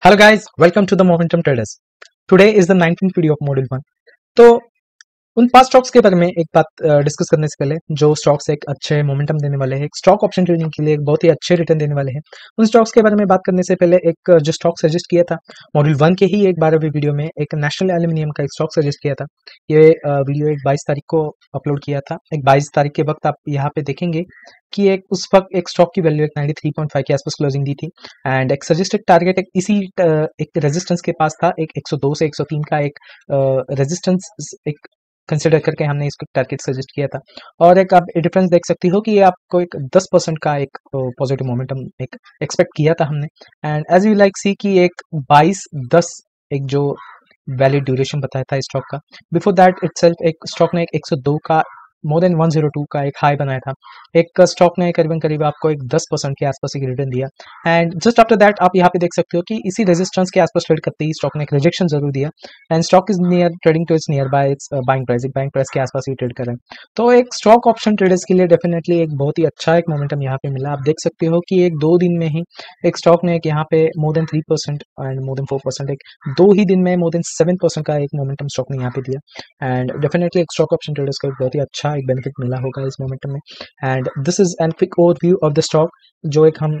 Hello guys, welcome to the Momentum Traders. Today is the 19th video of Module 1. तो उन 5 stocks के बारे में एक बात डिस्कस करने से पहले, जो स्टॉक्स एक अच्छे मोमेंटम देने वाले हैं, एक स्टॉक ऑप्शन ट्रेडिंग के लिए एक बहुत ही अच्छे रिटर्न देने वाले हैं, उन स्टॉक्स के बारे में बात करने से पहले एक जो स्टॉक सजेस्ट किया था मॉड्यूल 1 के ही एक 12वें वीडियो में, एक नेशनल एल्यूमिनियम का एक स्टॉक सजेस्ट किया था। ये वीडियो एक 22 तारीख को अपलोड किया था। एक 22 तारीख के वक्त आप यहाँ पे देखेंगे कि एक उस वक्त एक स्टॉक की वैल्यू एक 93.5 के आसपास क्लोजिंग दी थी एंड एक सजेस्टेड टारगेट एक इसी एक रेजिस्टेंस के पास था, एक 102 से 103 का एक रेजिस्टेंस एक कंसिडर करके हमने इसको टारगेट सजेस्ट किया था। और एक आप डिफरेंस देख सकती हो कि ये आपको एक 10% का एक पॉजिटिव मोमेंटम एक एक्सपेक्ट किया था हमने। एंड एज यू लाइक सी कि एक 22-10 एक जो वैलिड ड्यूरेशन बताया था स्टॉक का, बिफोर दैट इटसेल्फ एक स्टॉक ने एक 102 का मोर देन 102 का एक हाई बनाया था। एक स्टॉक ने करीब आपको एक 10% के आसपास एक रिटर्न दिया एंड जस्ट आफ्टर दैट आप यहाँ पे देख सकते हो कि इसी रेजिस्टेंस के आसपास ट्रेड करते ही स्टॉक ने एक रिजेक्शन जरूर दिया and stock is near trading to its near by its buying price के आसपास ही ट्रेड कर रहे हैं। तो एक स्टॉक ऑप्शन ट्रेडर्स के लिए डेफिनेटली एक बहुत ही अच्छा एक मोमेंटम यहाँ पे मिला। आप देख सकते हो कि एक 2 दिन में ही एक स्टॉक ने एक यहाँ पे more than 3% and more than 4%, एक 2 ही दिन में मोर देन 7% का एक मोमेंटम स्टॉक ने यहाँ पे दिया एंड डेफिनेटली एक स्टॉक ऑप्शन ट्रेडर्स को एक बहुत ही अच्छा एक बेनिफिट मिला होगा इस मोमेंटम में। And this is an quick overview of the stock जो एक हम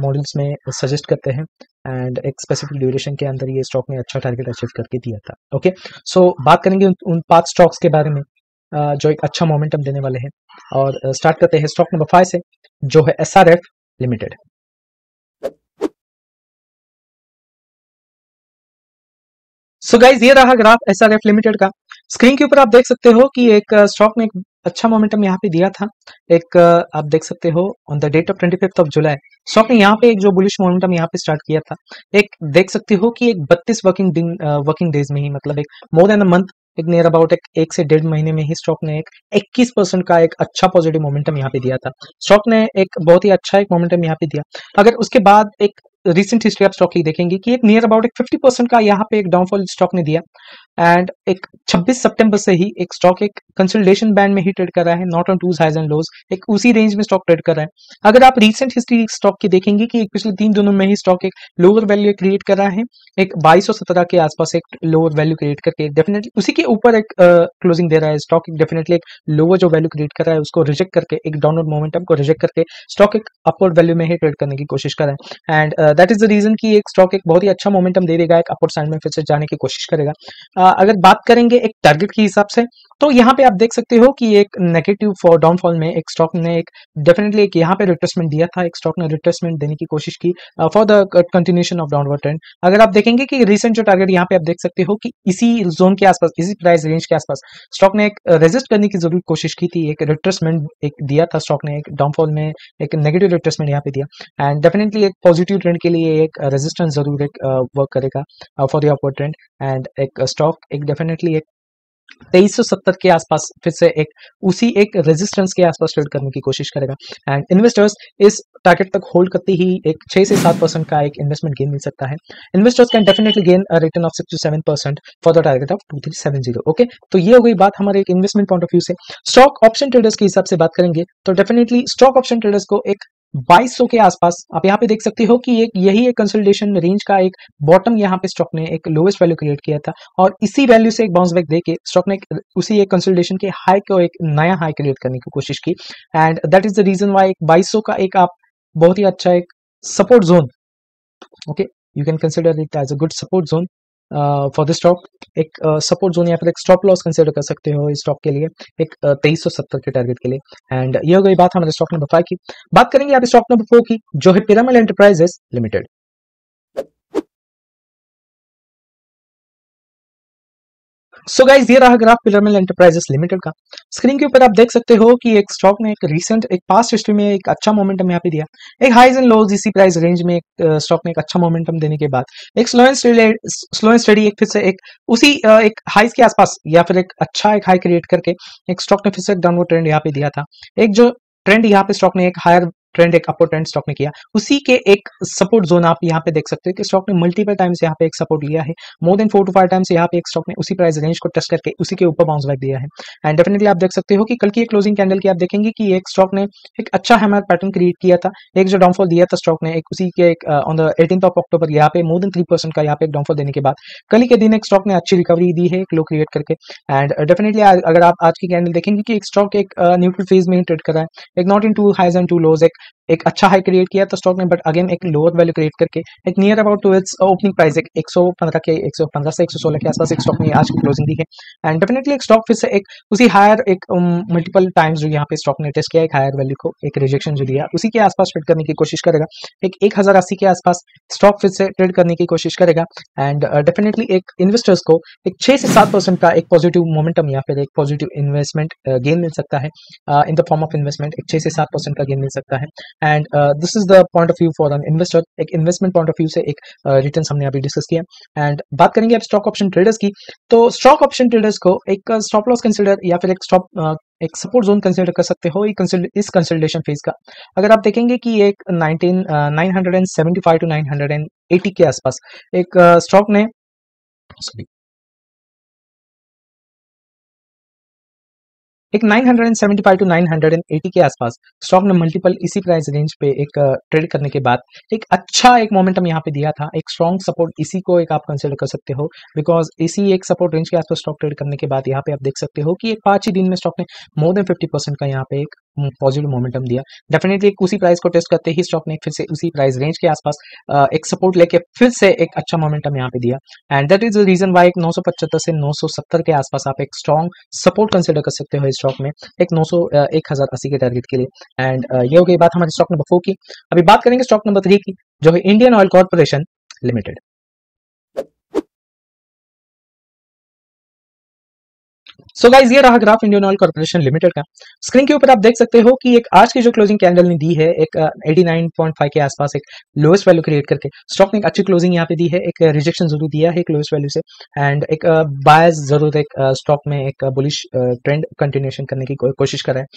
मॉडल्स में सजेस्ट करते हैं एंड एक स्पेसिफिक ड्यूरेशन के अंदर ये स्टॉक ने अच्छा टारगेट अचीव करके दिया था। ओके, सो बात करेंगे उन 5 स्टॉक्स के बारे में जो एक अच्छा मोमेंटम देने वाले हैं और स्टार्ट करते हैं स्टॉक नंबर 5 से, जो है SRF लिमिटेड। सो गाइज ये रहा ग्राफ SRF लिमिटेड का। स्क्रीन के ऊपर आप देख सकते हो कि एक स्टॉक ने एक अच्छा मोमेंटम यहाँ पे दिया था। एक आप देख सकते हो on the date of 25 of July stock ने यहाँ पे एक जो बुलिश मोमेंटम यहाँ पे स्टार्ट किया था। एक देख सकते हो कि एक 32 वर्किंग डेज में ही, मतलब एक मोर देन अ मंथ, एक नियर अबाउट एक से 1.5 महीने में ही स्टॉक ने एक 21% का एक अच्छा पॉजिटिव मोमेंटम यहाँ पे दिया था। स्टॉक ने एक बहुत ही अच्छा एक मोमेंटम यहाँ पे दिया। अगर उसके बाद एक रिसेंट हिस्ट्री आप स्टॉक की देखेंगे कि एक नियर अबाउट एक 50% का यहाँ पे एक डाउनफॉल स्टॉक ने दिया एंड एक 26 सितंबर से ही एक स्टॉक एक कंसोलिडेशन बैंड में ही ट्रेड कर रहा है, not on twos highs and lows, एक उसी रेंज में स्टॉक ट्रेड कर रहा है। अगर आप रिसेंट हिस्ट्री स्टॉक की देखेंगे कि एक पिछले 3 दिनों में ही स्टॉक एक लोअर वैल्यू क्रिएट कर रहा है, एक 2217 के आसपास एक लोअर वैल्यू क्रिएट करके डेफिनेटली उसी के ऊपर एक क्लोजिंग दे रहा है स्टॉक। डेफिनेटली एक लोअर जो वैल्यू क्रिएट कर रहा है उसको रिजेक्ट करके, एक डाउनवर्ड मोमेंटम को रिजेक्ट करके स्टॉक एक अपवर्ड वैल्यू में ही ट्रेड करने की कोशिश कर रहा है and that is the reason कि एक स्टॉक एक बहुत ही अच्छा मोमेंटम दे देगा, एक अपवर्ड साइड में फिर से जाने की कोशिश करेगा। अगर बात करेंगे एक टारगेट के हिसाब से, तो यहाँ पे आप देख सकते हो कि एक नेगेटिव फॉर डाउनफॉल में एक स्टॉक ने एक डेफिनेटली एक यहाँ पे रिट्रेसमेंट दिया था, एक स्टॉक ने रिट्रेसमेंट देने की कोशिश की for the continuation of downward trend. अगर आप देखेंगे कि रिसेंट जो टारगेट यहाँ पे आप देख सकते हो कि इसी जोन के आसपास, इसी प्राइस रेंज के आसपास स्टॉक ने एक रेजिस्ट करने की जरूर कोशिश की थी, एक रिट्रेसमेंट एक दिया था स्टॉक ने, एक डाउनफॉल में एक नेगेटिव रिट्रेसमेंट यहाँ पे दिया एंड डेफिनेटली एक पॉजिटिव ट्रेंड के लिए एक रेजिस्टेंस जरूर एक वर्क करेगा for the upward trend and एक स्टॉक एक डेफिनेटली एक 2370 के आसपास फिर से एक उसी एक रेजिस्टेंस के आसपास ट्रेड करने की कोशिश करेगा एंड इन्वेस्टर्स इस टारगेट तक होल्ड करते ही एक 6 से 7% का एक इन्वेस्टमेंट गेन मिल सकता है। Investors can definitely gain a return of 6 to 7% for the target of 2370। Okay, तो ये हो गई बात हमारे एक इन्वेस्टमेंट पॉइंट ऑफ व्यू से। स्टॉक ऑप्शन ट्रेडर्स के हिसाब से बात करेंगे तो डेफिनेटली स्टॉक ऑप्शन ट्रेडर्स को एक 2200 के आसपास आप यहाँ पे देख सकते हो कि एक यही एक कंसोलिडेशन रेंज का एक बॉटम यहाँ पे स्टॉक ने एक लोएस्ट वैल्यू क्रिएट किया था और इसी वैल्यू से एक बाउंस बैक देके स्टॉक ने उसी एक कंसोलिडेशन के हाई को एक नया हाई क्रिएट करने की कोशिश की and that is the reason why एक 2200 का एक आप बहुत ही अच्छा एक support zone, okay, you can consider it as a good support zone for the stock. एक सपोर्ट जोन या फिर एक स्टॉप लॉस कंसिडर कर सकते हो इस स्टॉक के लिए, एक 2370 के टारगेट के लिए एंड ये हो गई बात हमारे स्टॉक नंबर 5 की। बात करेंगे आप स्टॉक नंबर 4 की, जो है Piramal enterprises limited. So guys ये रहा ग्राफ पिरामिड एंटरप्राइजेस लिमिटेड का। स्क्रीन के ऊपर आप देख सकते हो कि एक स्टॉक ने एक रीसेंट एक पास्ट हिस्ट्री में एक अच्छा मोमेंटम यहाँ पे दिया, एक हाइज एंड लोज इसी प्राइस रेंज में एक स्टॉक ने एक अच्छा मोमेंटम देने के बाद एक स्लो एंड स्टडी एक फिर से एक उसी एक हाइज के आसपास या फिर एक अच्छा एक हाई क्रिएट करके एक स्टॉक ने फिर से डाउनवर्ड ट्रेंड यहाँ पे दिया था। एक जो ट्रेंड यहाँ पे स्टॉक ने एक हायर ट्रेंड, एक अपवर्ड ट्रेंड स्टॉक ने किया, उसी के एक सपोर्ट जोन आप यहाँ पे देख सकते हो कि स्टॉक ने मल्टीपल टाइम्स यहाँ पे एक सपोर्ट लिया है, मोर देन 4 to 5 टाइम्स यहाँ पे एक स्टॉक ने उसी प्राइस रेंज को टच करके उसी के ऊपर बाउंस बैक दिया है। एंड डेफिनेटली आप देख सकते हो कि कल की एक क्लोजिंग कैंडल की आप देखेंगे कि एक स्टॉक ने एक अच्छा हैमर पैटर्न क्रिएट किया था, एक जो डाउनफॉल दिया था स्टॉक ने एक उसी के एक on the 18th of October यहाँ पे मोर देन 3% का यहाँ पे एक डाउनफॉल देने के बाद कल ही के दिन एक स्टॉक ने अच्छी रिकवरी दी है एक लो क्रिएट करके। एंड डेफिनेटली अगर आप आज की कैंडल देखेंगे कि एक स्टॉक एक न्यूट्रल फेज में ट्रेड कर रहा है, एक not in two highs and two lows, एक अच्छा हाई क्रिएट किया था स्टॉक ने, बट अगेन एक लोअर वैल्यू क्रिएट करके एक near about to its opening price एक 115 से 116 के आसपास एक स्टॉक ने आज की क्लोजिंग दी है। एंड डेफिनेटली एक स्टॉक फिर से एक उसी हायर एक मल्टीपल टाइम्स जो यहाँ पे स्टॉक ने टेस्ट किया एक हायर वैल्यू को एक रिजेक्शन जो दिया उसी के आसपास ट्रेड करने की कोशिश करेगा, एक 1080 के आसपास स्टॉक फिर से ट्रेड करने की कोशिश करेगा। एंड डेफिनेटली एक इन्वेस्टर्स को एक 6 से 7% का एक पॉजिटिव मोमेंटम या फिर एक पॉजिटिव इन्वेस्टमेंट गेन मिल सकता है in the form of investment, एक 6 से 7% का गेन मिल सकता है। And this is the point of view for an investor, एक इन्वेस्टमेंट पॉइंट ऑफ व्यू से एक रिटर्न हमने अभी डिस्कस किया। एंड बात करेंगे अब स्टॉक ऑप्शन ट्रेडर्स की, तो स्टॉक ऑप्शन ट्रेडर्स को एक स्टॉप लॉस कंसिडर या फिर एक सपोर्ट जोन कंसिडर कर सकते हो इस कंसोलिडेशन फेज का। अगर आप देखेंगे कि एक 975 टू 980 के आसपास एक स्टॉक ने एक 975 टू 980 के आसपास स्टॉक ने मल्टीपल इसी प्राइस रेंज पे एक ट्रेड करने के बाद एक अच्छा एक मोमेंटम यहाँ पे दिया था, एक स्ट्रॉन्ग सपोर्ट इसी को एक आप कंसिडर कर सकते हो, बिकॉज इसी एक सपोर्ट रेंज के आसपास स्टॉक ट्रेड करने के बाद यहाँ पे आप देख सकते हो कि एक 5 ही दिन में स्टॉक ने मोर देन 50% का यहाँ पे एक पॉजिटिव मोमेंटम दिया। डेफिनेटली एक उसी प्राइस को टेस्ट करते ही स्टॉक ने फिर से उसी प्राइस रेंज के आसपास एक सपोर्ट लेके फिर से एक अच्छा मोमेंटम यहाँ पे दिया। And that is the reason why एक 975 से 970 के आसपास आप एक स्ट्रॉन्ग सपोर्ट कंसिडर कर सकते हो इस स्टॉक में एक 1080 के टारगेट के लिए। एंड ये हो गई बात हमारे स्टॉक नंबर 4 की। अभी बात करेंगे स्टॉक नंबर 3 की जो है Indian oil corporation limited. So guys ये रहा graph Indian oil corporation limited का। स्क्रीन के ऊपर आप देख सकते हो कि एक आज की जो क्लोजिंग कैंडल ने दी है एक 89.5 के आसपास एक लोएस्ट वैल्यू क्रिएट करके स्टॉक ने एक अच्छी क्लोजिंग यहाँ पे दी है, एक रिजेक्शन जरूर दिया है एक लोएस्ट वैल्यू से, एंड एक बायस जरूर एक स्टॉक में एक बुलिश ट्रेंड कंटिन्यूएशन करने की कोशिश कर रहा है।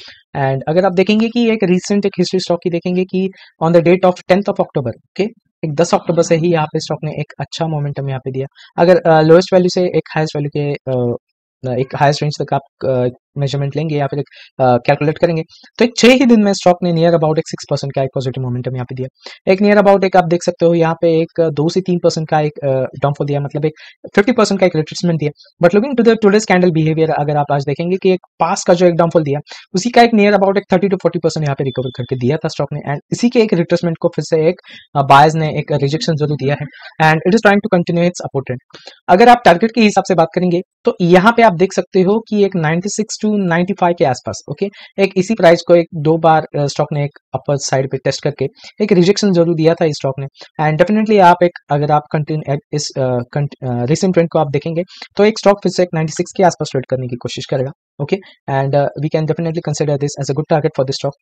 एंड अगर आप देखेंगे कि एक रिसेंट एक हिस्ट्री स्टॉक की देखेंगे कि on the date of 10th of October, okay, एक 10 अक्टूबर से ही यहाँ पे स्टॉक ने एक अच्छा मोमेंटम यहाँ पे दिया। अगर लोएस्ट वैल्यू से एक हाईएस्ट वैल्यू के एक हाईएस्ट रेंज तक आप मेजरमेंट लेंगे या फिर कैलकुलेट करेंगे तो एक 6 ही दिन में स्टॉक ने नियर अबाउट एक 6% का एक पॉजिटिव मोमेंटम यहाँ पे दिया। एक नियर अबाउट एक आप देख सकते हो यहाँ पे एक 2 से 3% का एक डाउनफॉल दिया, मतलब एक 50% का एक रिट्रेसमेंट दिया। But looking to the today's candle behaviour अगर आप आज देखेंगे कि एक पास का जो एक डाउनफॉल दिया उसी का एक नियर अबाउट एक 30 to 40% यहाँ पे रिकवर करके दिया था स्टॉक ने, एंड इसी के एक रिट्रेसमेंट को फिर से एक बायर्स ने एक रिजेक्शन जरूर दिया है and it is trying to continue its upward trend. अगर आप टारगेट के हिसाब से बात करेंगे तो यहाँ पे आप देख सकते हो कि एक 96 टू 95 के आसपास, ओके, एक इसी प्राइस को एक 2 बार स्टॉक ने एक अपर साइड पे टेस्ट करके एक रिजेक्शन जरूर दिया था इस स्टॉक ने। एंड डेफिनेटली आप एक अगर आप कंटिन्यू इस रिसेंट ट्रेंड को आप देखेंगे तो एक स्टॉक फिर से एक 96 के आसपास ट्रेड करने की कोशिश करेगा, okay, and we can definitely consider this as a good target for this stock.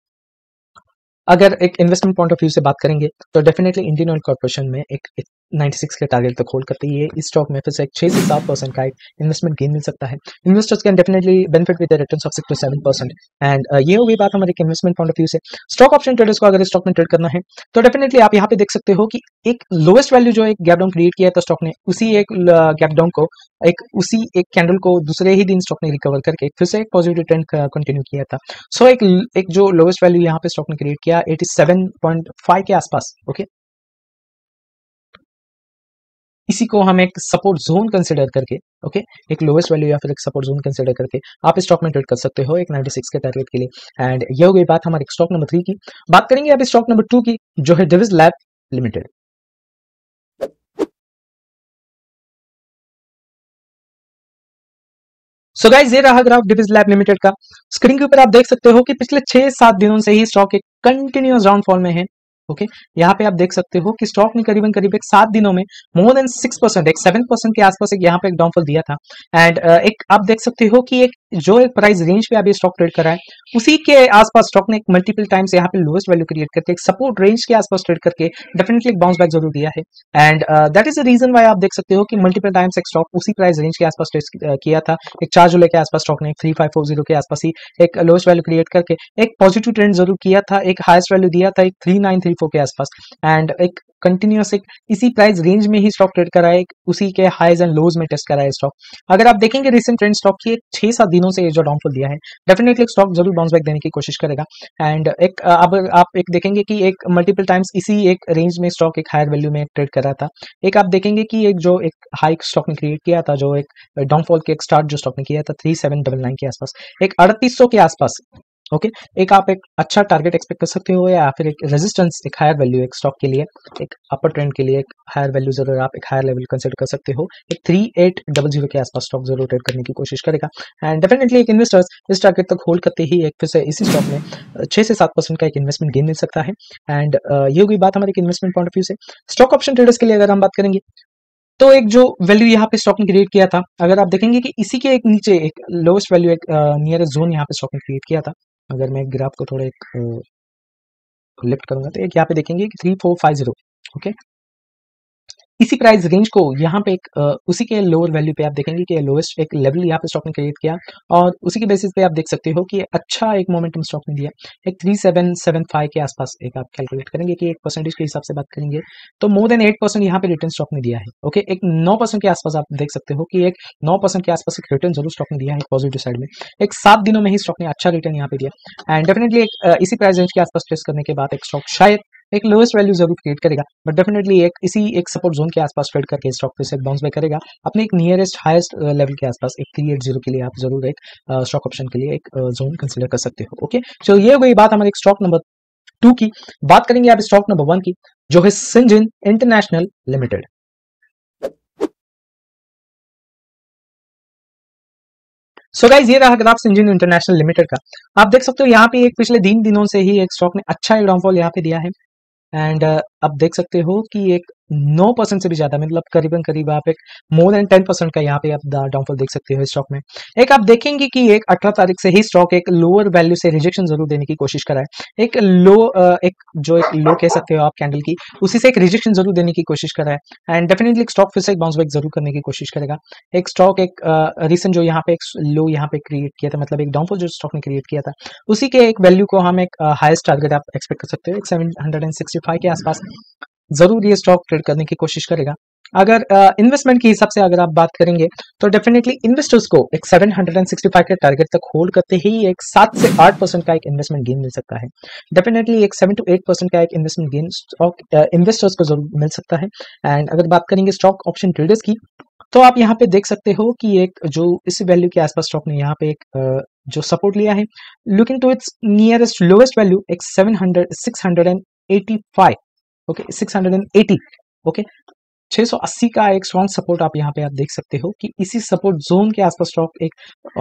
अगर एक इन्वेस्टमेंट पॉइंट ऑफ व्यू से बात करेंगे तो डेफिनेटली इंडियन ऑयल कॉर्पोरेशन में एक 96 के टारगेट तक होल्ड करते ही इस स्टॉक में फिर से एक 6 से 7% का एक इन्वेस्टमेंट गेन मिल सकता है। Investors can definitely benefit with the returns of 6 to 7%। And ये हो गई बात हमारे इन्वेस्टमेंट पॉइंट ऑफ व्यू से। स्टॉक ऑप्शन ट्रेडर्स को अगर इस स्टॉक में ट्रेड करना है तो डेफिनेटली आप यहाँ पे देख सकते हो कि एक लोएस्ट वैल्यू जो एक गैप डाउन क्रिएट किया है तो स्टॉक ने उसी एक गैप डाउन को उसी एक कैंडल को दूसरे ही दिन स्टॉक ने रिकवर करके फिर से एक पॉजिटिव ट्रेंड कंटिन्यू किया था। सो एक जो लोएस्ट वैल्यू यहाँ पे स्टॉक ने क्रिएट किया 87.5 के आसपास, ओके, इसी को हम एक सपोर्ट जोन कंसिडर करके, ओके, एक लोएस्ट वैल्यू या फिर एक सपोर्ट जोन कंसिडर करके आप स्टॉक में ट्रेड कर सकते हो एक 96 के टारगेट के लिए। एंड ये हो गई बात हमारे स्टॉक नंबर 3 की। बात करेंगे अब स्टॉक नंबर 2 की जो है Divi's lab limited. So guys ये रहा ग्राफ डिविज लैब लिमिटेड का। स्क्रीन के ऊपर आप देख सकते हो कि पिछले 6-7 दिनों से ही स्टॉक एक कंटिन्यूअस डाउनफॉल में है, ओके, यहाँ पे आप देख सकते हो कि स्टॉक ने करीबन करीब एक 7 दिनों में मोर देन 6%, एक 7% के आसपास एक यहाँ पे एक डाउनफॉल दिया था। एंड एक आप देख सकते हो कि एक जो एक प्राइस रेंज पे अभी स्टॉक ट्रेड कर रहा है उसी के आसपास स्टॉक ने एक मल्टीपल टाइम्स यहाँ पे लोएस्ट वैल्यू क्रिएट करके एक सपोर्ट रेंज के आसपास ट्रेड करके डेफिनेटली एक बाउंस बैक जरूर दिया है। And that is the reason why आप देख सकते हो कि मल्टीपल टाइम्स एक स्टॉक उसी प्राइस रेंज के आसपास ट्रेड किया था। एक 4 जुलाई के आसपास स्टॉक ने 3540 के आसपास ही एक लोएस्ट वैल्यू क्रिएट करके एक पॉजिटिव ट्रेंड जरूर किया था, एक हाईएस्ट वैल्यू दिया था एक 3934 के आसपास एंड एक कंटिन्यूअस एक इसी प्राइस रेंज में ही स्टॉक ट्रेड करा है, उसी के हाईज एंड लोज में टेस्ट करा है स्टॉक। अगर आप देखेंगे रिसेंट ट्रेंड स्टॉक की 6-7 दिनों से ये जो डाउनफॉल दिया है डेफिनेटली स्टॉक जरूर बाउंस बैक देने की कोशिश करेगा। एंड एक अब आप एक देखेंगे कि एक मल्टीपल टाइम्स इसी एक रेंज में स्टॉक एक हायर वैल्यू में ट्रेड कर रहा था। एक आप देखेंगे कि एक जो एक हाई स्टॉक ने क्रिएट किया था, जो एक डाउनफॉल के एक स्टार्ट जो स्टॉक ने किया था 3799 के आसपास, एक 3800 के आसपास। ओके एक आप एक अच्छा टारगेट एक्सपेक्ट कर सकते हो या फिर एक रेजिस्टेंस एक हायर वैल्यू एक स्टॉक के लिए, एक अपर ट्रेंड के लिए एक हायर वैल्यू जरूर आप एक हायर लेवल कंसीडर कर सकते हो। एक 3800 के आसपास स्टॉक जरूर ट्रेड करने की कोशिश करेगा एंड डेफिनेटली एक इन्वेस्टर्स इस टारगेट तक होल्ड करते ही एक फिर से इसी स्टॉक में 6 से 7% का एक इन्वेस्टमेंट गेन मिल सकता है। एंड ये होगी बात हमारे इन्वेस्टमेंट पॉइंट ऑफ व्यू से। स्टॉक ऑप्शन ट्रेडर्स के लिए अगर हम बात करेंगे तो एक जो वैल्यू यहाँ पे स्टॉक ने क्रिएट किया था, अगर आप देखेंगे कि इसी के एक नीचे एक लोएस्ट वैल्यू एक नियरेस्ट जोन यहाँ पे स्टॉक ने क्रिएट किया था। अगर मैं ग्राफ को थोड़ा एक लिफ्ट करूंगा तो एक यहाँ पे देखेंगे कि 3450 ओके इसी प्राइस रेंज को यहाँ पे एक उसी के लोअर वैल्यू पे आप देखेंगे कि लोएस्ट एक लेवल यहाँ पे स्टॉक ने क्रिएट किया और उसी के बेसिस पे आप देख सकते हो कि अच्छा एक मोमेंटम स्टॉक ने दिया। एक 3775 के आसपास एक आप कैलकुलेट करेंगे कि एक परसेंटेज के हिसाब से बात करेंगे तो मोर देन 8% यहाँ पे रिटर्न स्टॉक ने दिया है। ओके एक 9% के आसपास आप देख सकते हो कि एक 9% के आसपास एक रिटर्न जरूर स्टॉक ने दिया है पॉजिटिव साइड में। एक 7 दिनों में ही स्टॉक ने अच्छा रिटर्न यहाँ पे दिया एंड डेफिनेटली एक इसी प्राइस रेंज के आसपास टेस्ट करने के बाद एक स्टॉक शायद एक लोएस्ट वैल्यू जरूर क्रिएट करेगा बट डेफिनेटली एक इसी एक सपोर्ट जोन के आसपास ट्रेड करके स्टॉक पे से बाउंस बैक करेगा अपने एक नियरेस्ट हाईएस्ट लेवल के आसपास। एक 380 के लिए आप जरूर एक स्टॉक ऑप्शन के लिए एक जोन कंसीडर कर सकते हो। ओके सो ये हो गई बात हमारे स्टॉक नंबर 2 की। बात करेंगे आप स्टॉक नंबर 1 की जो है Syngene international limited. So guys ये रहा ग्राफ सिंजिन इंटरनेशनल लिमिटेड का। आप देख सकते हो यहाँ पे एक पिछले 3 दिनों से ही एक स्टॉक ने अच्छा एक डाउनफॉल यहाँ पे दिया है एंड आप देख सकते हो कि एक 9% से भी ज्यादा मतलब करीबन करीब आप एक मोर देन 10% का यहाँ पे आप डाउनफॉल देख सकते हो स्टॉक में। एक आप देखेंगे कि एक 18 तारीख से ही स्टॉक एक लोअर वैल्यू से रिजेक्शन जरूर देने की कोशिश करा है। एक लो एक जो एक लो कह सकते हो आप कैंडल की, उसी से एक रिजेक्शन जरूर देने की कोशिश करा है एंड डेफिनेटली स्टॉक फिर से एक बाउंस बैक जरूर करने की कोशिश करेगा। एक स्टॉक एक रिसेंट जो यहाँ पे एक लो यहाँ पे क्रिएट किया था, मतलब एक डाउनफॉल जो स्टॉक ने क्रिएट किया था उसी के एक वैल्यू को हम एक हाईएस्ट टारगेट आप एक्सपेक्ट कर सकते हो। एक 765 के आसपास जरूर ये स्टॉक ट्रेड करने की कोशिश करेगा। अगर इन्वेस्टमेंट के हिसाब से अगर आप बात करेंगे तो डेफिनेटली इन्वेस्टर्स को एक 765 के टारगेट तक होल्ड करते ही एक 7 से 8% का एक इन्वेस्टमेंट गेन मिल सकता है। डेफिनेटली एक 7 to 8% का एक इन्वेस्टमेंट गेन स्टॉक इन्वेस्टर्स को जरूर मिल सकता है। एंड अगर बात करेंगे स्टॉक ऑप्शन ट्रेडर्स की तो आप यहाँ पे देख सकते हो कि एक जो इस वैल्यू के आसपास स्टॉक ने यहाँ पे एक जो सपोर्ट लिया है looking to its nearest lowest value एक 685 ओके 680 ओके 680 का एक स्ट्रॉन्ग सपोर्ट आप यहाँ पे आप देख सकते हो कि इसी सपोर्ट जोन के आसपास स्टॉक एक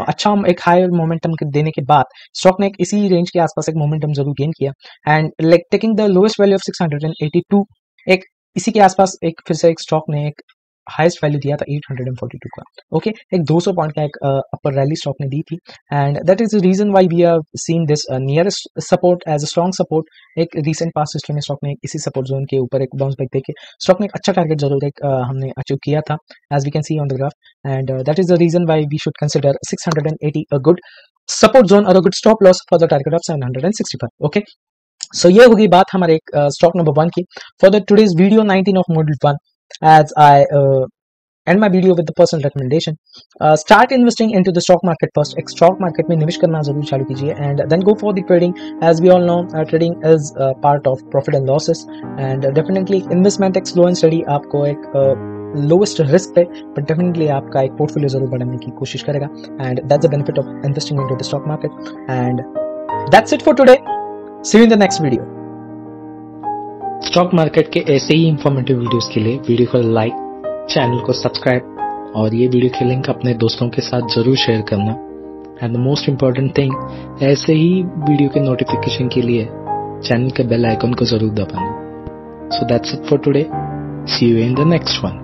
अच्छा एक हायर मोमेंटम देने के बाद स्टॉक ने एक इसी रेंज के आसपास एक मोमेंटम जरूर गेन किया and like taking the lowest value of 682 एक इसी के आसपास एक फिर से एक स्टॉक ने एक हाईएस्ट वैल्यू दिया था 842 का। ओके एक 200 पॉइंट का एक अपर रैली स्टॉक ने दी थी and that is the reason why we are seeing this nearest support as a strong support. एक रीसेंट पास्ट हिस्ट्री में स्टॉक ने इसी सपोर्ट जोन के ऊपर एक बाउंस बैक देके स्टॉक ने एक अच्छा टारगेट जरूर एक हमने अचीव किया था as we can see on the graph and that is the reason why we should consider 680 a good support zone और a good stop loss for the target of 765। Okay so ये होगी बात हमारे stock number 1 की for the today's video 19 of module 1 as I end my video with the personal recommendation. Start investing into the stock market first. एक stock market में निवेश करना जरूर चालू कीजिए and then go for the trading. As we all know, trading is part of profit and losses and definitely investment एक slow and steady आपको एक lowest risk पे but definitely आपका एक portfolio जरूर बढ़ाने की कोशिश करेगा and that's the benefit of investing into the stock market and that's it for today. See you in the next video. Stock market के ऐसे ही इंफॉर्मेटिव वीडियोस के लिए वीडियो को लाइक, चैनल को सब्सक्राइब और ये वीडियो के लिंक अपने दोस्तों के साथ जरूर शेयर करना and the most important thing ऐसे ही वीडियो के नोटिफिकेशन के लिए चैनल के बेल आइकन को जरूर दबाना। So that's it for today, see you in the next one.